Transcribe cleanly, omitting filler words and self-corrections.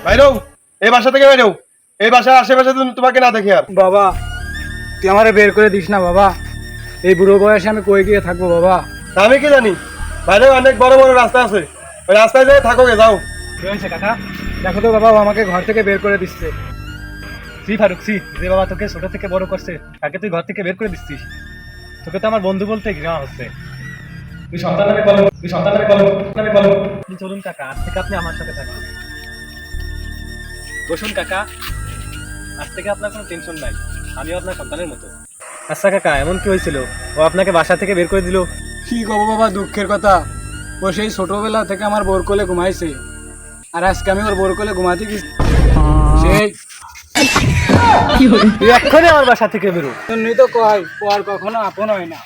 বাইরেও, এই বাসা থেকে বাইরেও, এই বাসার আশেপাশে তোমাকে না দেখি আর। বাবা তুই আমারে বের করে দিস না বাবা, এই বুড়ো বয়সে আমি কই গিয়ে থাকবো বাবা। তা আমি কি জানি, বাইরে অনেক বড় বড় রাস্তা আছে, ওই রাস্তায় যেয়ে থাকো গে, যাও। কি হয়েছে কাকা? দেখো তো বাবা, ও আমাকে ঘর থেকে বের করে দিচ্ছে। সি ফারুক সি, যে বাবা তোকে ছোট থেকে বড় করছে তাকে তুই ঘর থেকে বের করে দিচ্ছিস। তোকে তো আমার বন্ধু বলতে ঘৃণা হচ্ছে। তুই সন্তান নামে বলো, তুই সন্তান নামে বলো, নামে বলো। আপনি চলুন কাকা, আজ থেকে আপনি আমার সাথে থাকবেন। বসুন কাকা, আজ থেকে আপনার কোনো টেনশন নাই, আমিও আপনার সন্তানের মতো। আচ্ছা কাকা, এমন কি হয়েছিল ও আপনাকে বাসা থেকে বের করে দিল? কি কব বাবা, দুঃখের কথা। ও সেই ছোটবেলা থেকে আমার বোর কোলে ঘুমাইছে, আর আজকে আমি ওর বোর কোলে ঘুমাতে গেছি। সেই তুই এক্ষুনি আমার বাসা থেকে বেরো। জন্যই তো কয় ও আর কখনো আপন হয় না।